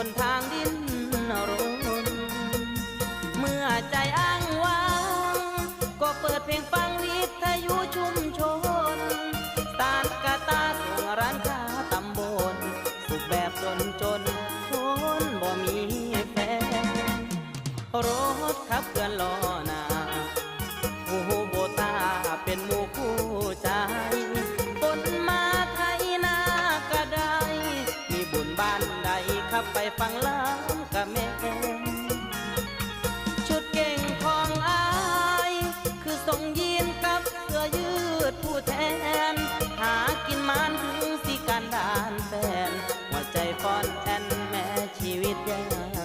นทางดินรนเมื่อใจอ้างว้างก็เปิดเพลงฟังวิทยุชุมชนตานกะตาส่งร้านค้าตำบลสุขแบบจนคนบ่มีแฟนรถขับเคลื่อนล้อหน้าหูโบตาเป็นหมู่คู่ใจคนมาไทยนากะได้มีบุญบ้านใดขับไปฟังล้ำกะแม่ชุดเก่งของอายคือทรงยีนกับเสื้อยืดผู้แทนหากินมานถึงสิการดานแฟนหัวใจฟ้อนแอนแม่ชีวิตยาก